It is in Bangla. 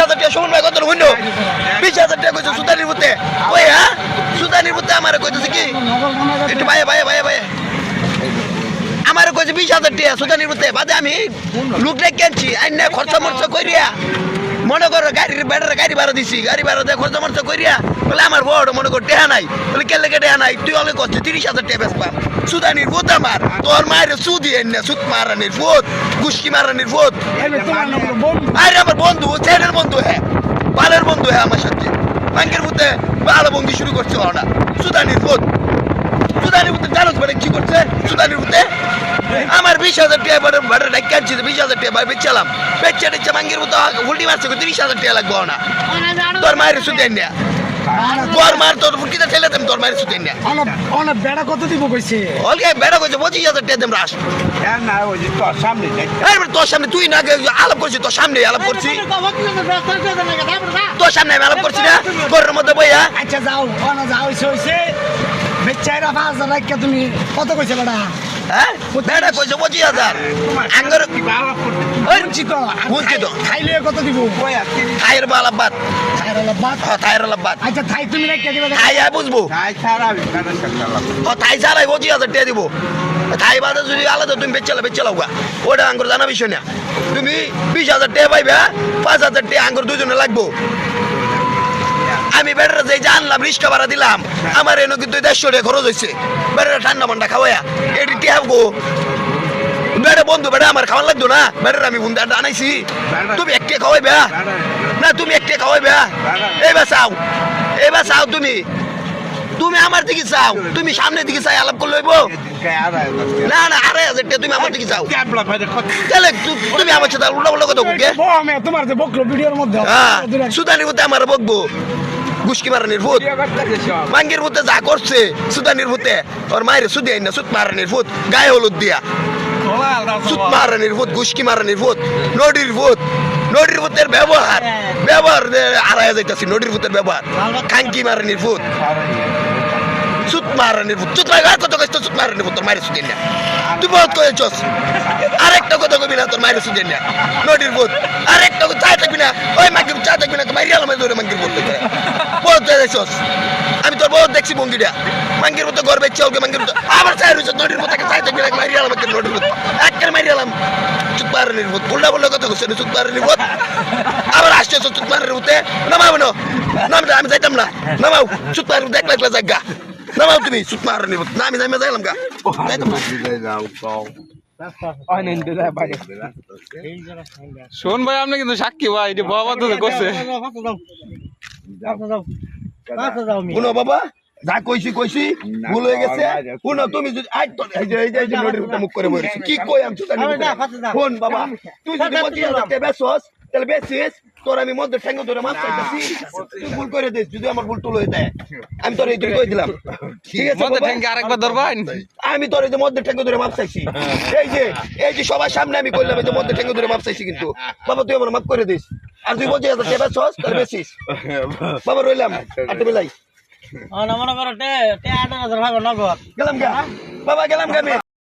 20,000 টাকা সুমন ভাই কত হইল 20,000 টাকা কইছো সুতানির বুতে ওই হ্যাঁ সুতানির বুতে আমারে কইতেছে কি একটু ভাই আমারে কইছে 20,000 টাকা সুতানির বুতে বাদে আমি লোক রেখে আনছি আইনা খরচা মরচা কইরিয়া মনে করো গাড়ির বেটার গাড়ি ভাড়া দিছি গাড়ি ভাড়া দিয়ে খরচা মরচা কইরিয়া বলে আমার বড় মনে কর টেহা নাই বলে কে লেগে টেহা নাই তুই অলে করছিস 30,000 টাকা বেচবা সুদানির ভূত আমার তোর মায়ের সুদি এনে সুদ মারানির ভূত গুষ্টি মারানির ভূত আরে আমার বন্ধু ছেলের বন্ধু হ্যাঁ বালের বন্ধু হ্যাঁ আমার সাথে ব্যাংকের ভূতে ভালো বন্ধু শুরু করছে ওরা সুদানির ভূত সুদানির ভূতে জানো মানে কি করছে সুদানির ভূতে আমার 20,000 টাকা ভাড়া রেখে আনছি 20,000 টাকা বেচলাম বেচে ব্যাংকের ভূতে উল্টি মারছে 30,000 টাকা লাগবে না তোর মায়ের সুদ এনে তোর মার তোর ফুটিতে ঠেলে দেম তোর মায়ের সুদ এনে অনেক বেড়া কত দিব কইছে অলগে বেড়া কইছে 25,000 টাকা দেম রাস না ওই যে তোর সামনে তোর সামনে তুই না আলাপ করছিস তোর সামনে আলাপ করছি তোর সামনে আমি আলাপ করছি না ঘরের মধ্যে বইয়া আচ্ছা যাও যাও হইছে বেচাইরা 5,000 রাখকে তুমি কত কইছে বেড়া হ্যাঁ বেড়া কইছে 25,000 আঙ্গর বুঝছি তো খাইলে কত দিব থাইয়ের বালা বাদ থাইয়ের বাদ আচ্ছা থাই তুমি রাখকে দিবা থাই বুঝবো থাই ছাড়াই 25,000 টাকা দিব থাই বাদে যদি আলাদা তুমি বেচলাও গা ওটা আঙ্গুর জানা বিষয় না তুমি 20,000 টাকা পাইবে 5,000 টাকা আঙ্গুর দুজনে লাগবো আমি বেটারা যে আনলাম রিক্সা ভাড়া দিলাম আমার এনে কিন্তু 150 টাকা খরচ হয়েছে বেটারা ঠান্ডা মান্ডা খাওয়াইয়া এটি টিয়া গো বেটা বন্ধু বেটা আমার খাওয়া লাগতো না বেটার আমি বন্ধু আনাইছি তুমি একটা খাওয়াইবে না তুমি একটা খাওয়াইবে এবার চাও তুমি আমার দিকে চাও তুমি সামনের দিকে চাই আলাপ করে লইব না 2,500 টাকা তুমি আমার দিকে চাও তাহলে তুমি আমার সাথে উল্টা উল্টা কথা বলবে তোমার যে বকলো ভিডিওর মধ্যে সুদানির মধ্যে আমার বকবো গুষ্কি মারানির ভূত বাঙ্গের ভূতে যা করছে সুদানির ভূতে ওর মায়ের সুদি আইনা সুদ মারানির ভূত গায়ে হলুদ দিয়া সুদ মারানির ভূত গুষ্কি মারানির ভূত নদীর ভূতের ব্যবহার 2,500 যাইতাছি নদীর ভূতের ব্যবহার খাঙ্কি মারানির ভূত সুদ মারানির ভূত সুদ আর কত কষ্ট সুদ মারানির ভূত তোর মায়ের সুদি না তুই বহুত কয়েছস আরেকটা কথা কবি না তোর মায়ের সুদি না নদীর ভূত আরেকটা চা থাকবি না ওই মাকে চা থাকবি না মাইরি আলাম ধরে মাঙ্গির ভূত বহুত কয়েছস আমি তোর বহুত দেখছি বঙ্গিটা মাঙ্গির ভূত ঘর বেচছে ওকে মাঙ্গির ভূত আবার চাই রয়েছে নদীর ভূত চা থাকবি না মাইরি আলাম নদীর ভূত একটা মাইরি আলাম সুদ মারানির ভূত উল্টা বললে কথা কইছে সুদ মারানির ভূত আবার আসছে সুদ মারানির ভূতে নামাবো না আমি যাইতাম না নামাও সুদ মারানির ভূত একলা জায়গা নামাও তুমি সুদ মারানির ভূত না আমি যাইলাম গা যাইতাম শোন ভাই আপনি কিন্তু সাক্ষী ভাই বাবা তো করছে শুনো বাবা যা কইছি ভুল হয়ে গেছে শুনো তুমি যদি এই যে নদীর ভিতরে মুখ করে বসে কি কই আমি ফোন বাবা তুই যদি 25,000 টাকা বেচছস তাহলে বেচিস তোর আমি মধ্যে ঠ্যাঙ্গ ধরে মাছ চাইতেছি তুই ভুল করে দিস যদি আমার ভুল টুল হয়ে যায় আমি তোর এই কই দিলাম ঠিক আছে মধ্যে ঠ্যাঙ্গে আরেকবার ধরবেন আমি তোর এই যে মধ্যে ঠ্যাঙ্গ ধরে মাপ চাইছি এই যে সবার সামনে আমি কইলাম এই যে মধ্যে ঠ্যাঙ্গ ধরে মাপ চাইছি কিন্তু বাবা তুই আমার মাপ করে দিস আর তুই 25,000 টাকা বেচছস তাহলে বেচিস বাবা রইলাম আটে বেলাই মনে করো 8,000 ভাগ নগদ গেলাম গা বাবা গেলাম গা আমি